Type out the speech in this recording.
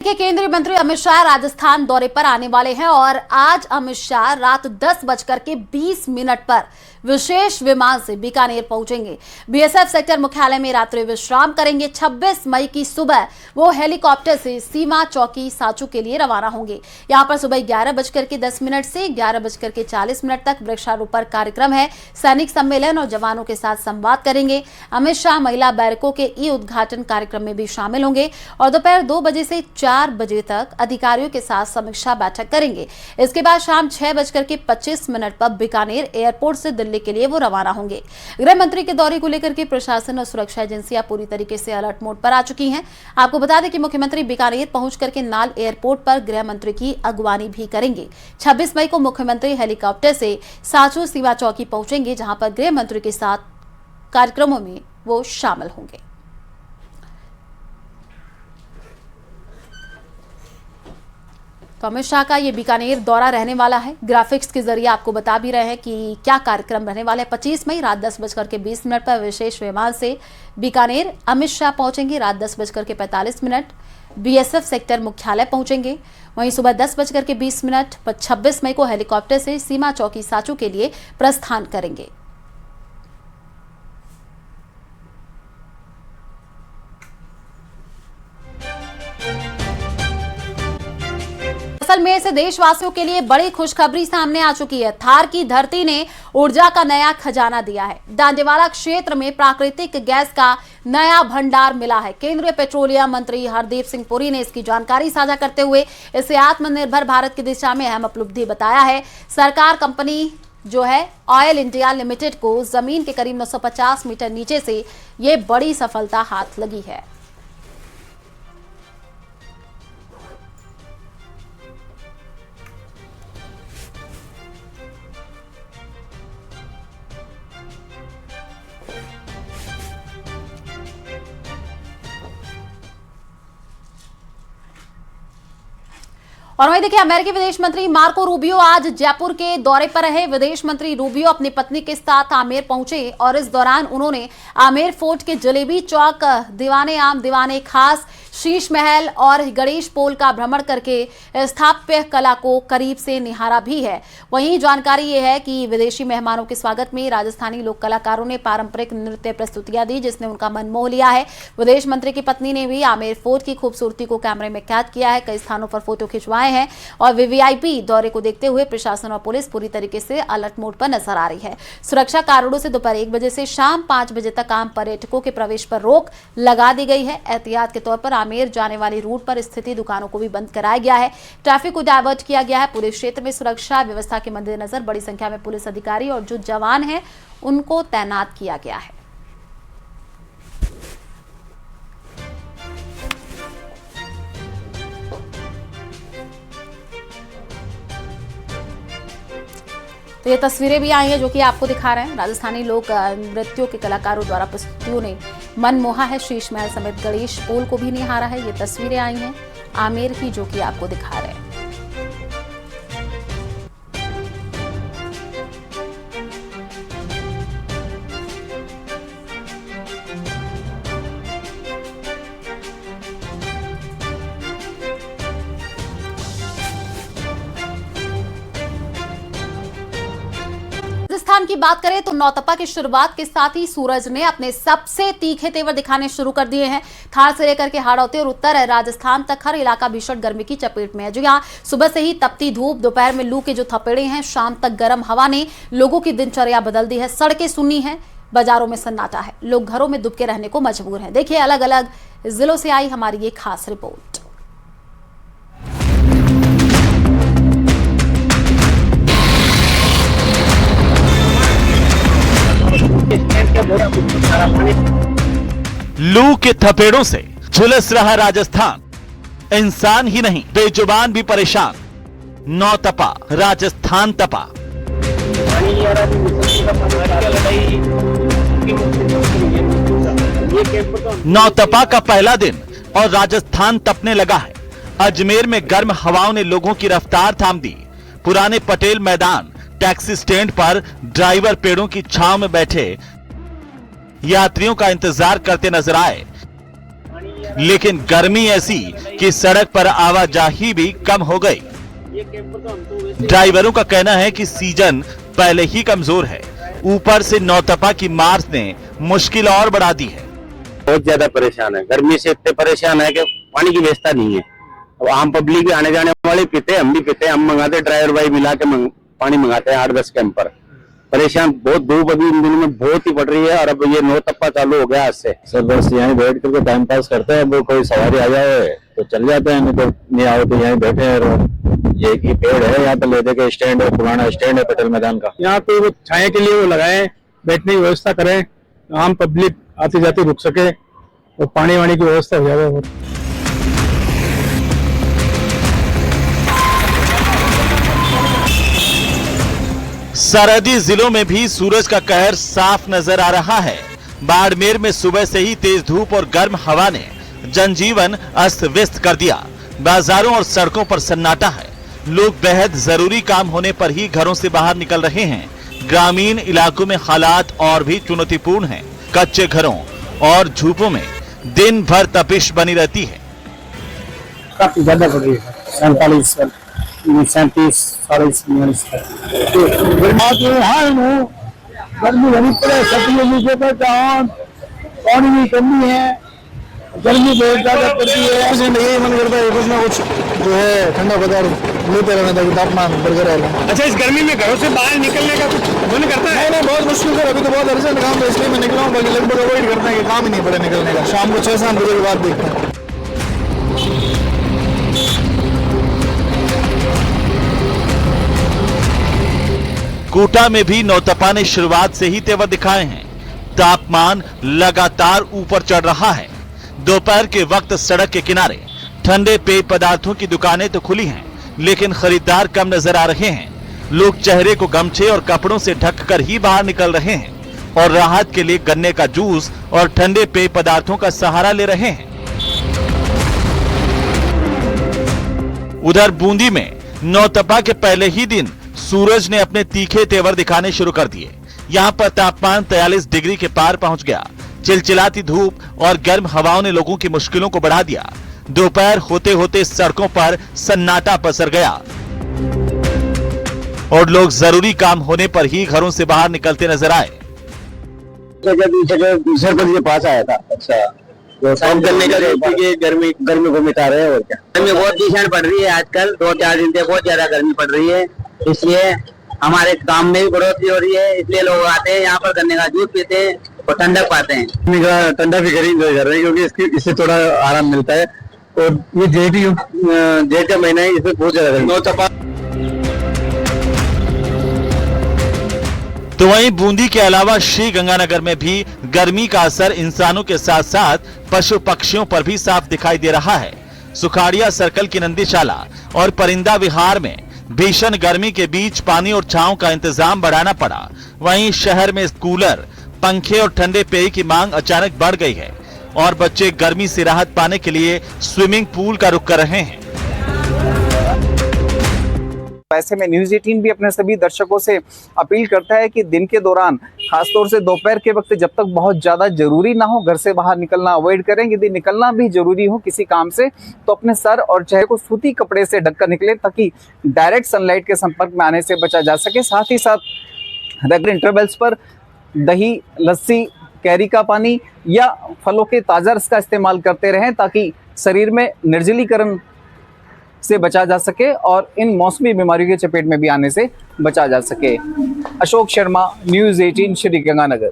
के केंद्रीय मंत्री अमित शाह राजस्थान दौरे पर आने वाले हैं और आज अमित शाह रात 10:20 पर विशेष विमान से बीकानेर पहुंचेंगे। बीएसएफ सेक्टर मुख्यालय में रात्रि विश्राम करेंगे। 26 मई की सुबह वो हेलीकॉप्टर से सीमा चौकी साचू के लिए रवाना होंगे। यहां पर सुबह 11:10 से 11:40 तक वृक्षारोपण कार्यक्रम है। सैनिक सम्मेलन और जवानों के साथ संवाद करेंगे। अमित शाह महिला बैरकों के ई उद्घाटन कार्यक्रम में भी शामिल होंगे और दोपहर 2 बजे से 4 बजे तक अधिकारियों के साथ समीक्षा बैठक करेंगे। इसके बाद शाम 6:25 पर बीकानेर एयरपोर्ट से दिल्ली के लिए वो रवाना होंगे। गृह मंत्री के दौरे को लेकर के प्रशासन और सुरक्षा एजेंसियां पूरी तरीके से अलर्ट मोड पर आ चुकी हैं। आपको बता दें कि मुख्यमंत्री बीकानेर पहुंच करके नाल एयरपोर्ट पर गृह मंत्री की अगवानी भी करेंगे। 26 मई को मुख्यमंत्री हेलीकॉप्टर से साचू सीमा चौकी पहुंचेंगे, जहां पर गृह मंत्री के साथ कार्यक्रमों में वो शामिल होंगे। तो अमित शाह का ये बीकानेर दौरा रहने वाला है। ग्राफिक्स के जरिए आपको बता भी रहे हैं कि क्या कार्यक्रम रहने वाला है। 25 मई रात 10:20 पर विशेष विमान से बीकानेर अमित शाह पहुंचेंगे। रात 10:45 बीएसएफ सेक्टर मुख्यालय पहुंचेंगे। वहीं सुबह 10:20 पर 26 मई को हेलीकॉप्टर से सीमा चौकी साचू के लिए प्रस्थान करेंगे। असल में से देशवासियों के लिए बड़ी खुशखबरी सामने आ चुकी है। थार की धरती ने ऊर्जा का नया खजाना दिया है। डांडेवाला क्षेत्र में प्राकृतिक गैस का नया भंडार मिला है। केंद्रीय पेट्रोलियम मंत्री हरदीप सिंह पुरी ने इसकी जानकारी साझा करते हुए इसे आत्मनिर्भर भारत की दिशा में अहम उपलब्धि बताया है। सरकार कंपनी जो है ऑयल इंडिया लिमिटेड को जमीन के करीब 950 मीटर नीचे से ये बड़ी सफलता हाथ लगी है। और वहीं देखिए, अमेरिकी विदेश मंत्री मार्को रूबियो आज जयपुर के दौरे पर रहे। विदेश मंत्री रूबियो अपनी पत्नी के साथ आमेर पहुंचे और इस दौरान उन्होंने आमेर फोर्ट के जलेबी चौक, दीवाने आम दीवाने खास, शीश महल और गणेश पोल का भ्रमण करके स्थापत्य कला को करीब से निहारा भी है। वहीं जानकारी ये है कि विदेशी मेहमानों के स्वागत में राजस्थानी लोक कलाकारों ने पारंपरिक नृत्य प्रस्तुतियां दी, जिसने उनका मन मोह लिया है। विदेश मंत्री की पत्नी ने भी आमेर फोर्ट की खूबसूरती को कैमरे में कैद किया है। कई स्थानों पर फोटो खिंचवाए हैं और वीवीआईपी दौरे को देखते हुए प्रशासन और पुलिस पूरी तरीके से अलर्ट मोड पर नजर आ रही है। सुरक्षा कारणों से दोपहर 1 बजे से शाम 5 बजे तक आम पर्यटकों के प्रवेश पर रोक लगा दी गई है। एहतियात के तौर पर आमेर जाने वाली रूट पर स्थित दुकानों को भी बंद कराया गया है। ट्रैफिक को डायवर्ट किया गया है। पूरे क्षेत्र में सुरक्षा व्यवस्था के मद्देनजर बड़ी संख्या में पुलिस अधिकारी और जो जवान हैं उनको तैनात किया गया है। तो ये तस्वीरें भी आई हैं जो कि आपको दिखा रहे हैं। राजस्थानी लोक नृत्यों के कलाकारों द्वारा प्रस्तुतियों ने मन मोहा है। शीश महल समेत गणेश पोल को भी निहारा है। ये तस्वीरें आई हैं आमेर की जो कि आपको दिखा रहे हैं। राजस्थान की बात करें तो नौतपा की शुरुआत के साथ ही सूरज ने अपने सबसे तीखे तेवर दिखाने शुरू कर दिए हैं। थार से लेकर के हाड़ौती और उत्तर राजस्थान तक हर इलाका भीषण गर्मी की चपेट में है। जो यहाँ सुबह से ही तपती धूप, दोपहर में लू के जो थपेड़े हैं, शाम तक गर्म हवा ने लोगों की दिनचर्या बदल दी है। सड़कें सुन्नी हैं, बाजारों में सन्नाटा है, लोग घरों में दुबके रहने को मजबूर हैं। देखिए, अलग अलग जिलों से आई हमारी ये खास रिपोर्ट। लू के थपेड़ों से झुलस रहा राजस्थान, इंसान ही नहीं बेजुबान भी परेशान। नौतपा राजस्थान तपा। नौतपा का पहला दिन और राजस्थान तपने लगा है। अजमेर में गर्म हवाओं ने लोगों की रफ्तार थाम दी। पुराने पटेल मैदान टैक्सी स्टैंड पर ड्राइवर पेड़ों की छांव में बैठे यात्रियों का इंतजार करते नजर आए। लेकिन गर्मी ऐसी कि सड़क पर आवाजाही भी कम हो गई। ड्राइवरों का कहना है कि सीजन पहले ही कमजोर है, ऊपर से नौतपा की मार्च ने मुश्किल और बढ़ा दी है। बहुत ज्यादा परेशान है, गर्मी से इतने परेशान है कि पानी की व्यवस्था नहीं है। अब आम पब्लिक भी आने जाने वाले पीते, हम भी पीते, हम मंगाते, ड्राइवर भाई मिला के पानी मंगाते हैं 8-10 कैंपर। परेशान बहुत, धूप अभी इन दिनों में बहुत ही पड़ रही है और अब ये नौतपा चालू हो गया आज से। सर बस यहीं बैठ करके टाइम पास करते हैं। अब कोई सवारी आ जाए तो चल जाते हैं, नहीं तो नहीं आओ तो यहीं बैठे हैं। ये एक ही पेड़ है यहाँ पे, लेदे के स्टैंड है, पुराना स्टैंड है पटेल मैदान का। यहाँ पे वो छाया के लिए वो लगाए, बैठने की व्यवस्था करें, आम पब्लिक आती जाती रुक सके और पानी वानी की व्यवस्था हो जाए। सरहदी जिलों में भी सूरज का कहर साफ नजर आ रहा है। बाड़मेर में सुबह से ही तेज धूप और गर्म हवा ने जनजीवन अस्त व्यस्त कर दिया। बाजारों और सड़कों पर सन्नाटा है। लोग बेहद जरूरी काम होने पर ही घरों से बाहर निकल रहे हैं। ग्रामीण इलाकों में हालात और भी चुनौतीपूर्ण हैं। कच्चे घरों और झूपों में दिन भर तपिश बनी रहती है। काफी ज्यादा पड़ रही है, 37-40 गर्मी बनी पड़े, पानी की कमी है, गर्मी बहुत ज्यादा पड़ती है। यही मन करता है कुछ ना कुछ जो है ठंडा पदार्थ लेते रहना ताकि तापमान बढ़ रहे। अच्छा, इस गर्मी में घरों से बाहर निकलने का कुछ मन करता है? नहीं, बहुत मुश्किल है। अभी तो बहुत अर्जेंट काम है इसलिए मैं निकला हूँ, बाकी लगभग अवॉइड करते हैं कि काम ही नहीं पड़े निकलने का। शाम को 6-7 बजे के बाद देखते हैं। कोटा में भी नौतपा ने शुरुआत से ही तेवर दिखाए हैं। तापमान लगातार ऊपर चढ़ रहा है। दोपहर के वक्त सड़क के किनारे ठंडे पेय पदार्थों की दुकानें तो खुली हैं, लेकिन खरीदार कम नजर आ रहे हैं। लोग चेहरे को गमछे और कपड़ों से ढककर ही बाहर निकल रहे हैं और राहत के लिए गन्ने का जूस और ठंडे पेय पदार्थों का सहारा ले रहे हैं। उधर बूंदी में नौतपा के पहले ही दिन सूरज ने अपने तीखे तेवर दिखाने शुरू कर दिए। यहाँ पर तापमान 43 डिग्री के पार पहुंच गया। चिलचिलाती धूप और गर्म हवाओं ने लोगों की मुश्किलों को बढ़ा दिया। दोपहर होते होते सड़कों पर सन्नाटा पसर गया और लोग जरूरी काम होने पर ही घरों से बाहर निकलते नजर आए। सरपंच के पास आया था। अच्छा, तो काम करने का गर्मी को मिटा रहे हैं और क्या। गर्मी बहुत भीषण पड़ रही है आजकल, 2-4 दिन से बहुत ज्यादा गर्मी पड़ रही है, इसलिए हमारे काम में भी बढ़ोतरी हो रही है। इसलिए लोग आते हैं यहाँ पर गन्ने का जूस पीते हैं और ठंडक पाते हैं। ठंडा भी एंजॉय कर रहे हैं क्योंकि इससे थोड़ा आराम मिलता है। और ये जेठ का महीना है, इसमें बहुत ज्यादा नौतपा। तो वहीं बूंदी के अलावा श्री गंगानगर में भी गर्मी का असर इंसानों के साथ साथ पशु पक्षियों पर भी साफ दिखाई दे रहा है। सुखाड़िया सर्कल की नंदीशाला और परिंदा विहार में भीषण गर्मी के बीच पानी और छांव का इंतजाम बढ़ाना पड़ा। वहीं शहर में कूलर, पंखे और ठंडे पेय की मांग अचानक बढ़ गई है और बच्चे गर्मी से राहत पाने के लिए स्विमिंग पूल का रुख कर रहे हैं। ऐसे में न्यूज़ 18 भी अपने सभी दर्शकों से अपील करता है कि दिन के दौरान, खासतौर से दोपहर के वक्त जब तक बहुत ज़्यादा जरूरी ना हो, घर से बाहर निकलना अवॉइड करें। यदि निकलना भी जरूरी हो किसी काम से तो अपने सर और चेहरे को सूती कपड़े से ढककर निकलें ताकि डायरेक्ट सनलाइट के संपर्क में आने से बचा जा सके। साथ ही साथ रेगुलर इंटरवल्स पर दही, लस्सी, कैरी का पानी या फलों के ताज़ा रस का इस्तेमाल करते रहें ताकि शरीर में निर्जलीकरण से बचा जा सके और इन मौसमी बीमारियों के चपेट में भी आने से बचा जा सके। अशोक शर्मा, न्यूज़ 18, श्री गंगानगर।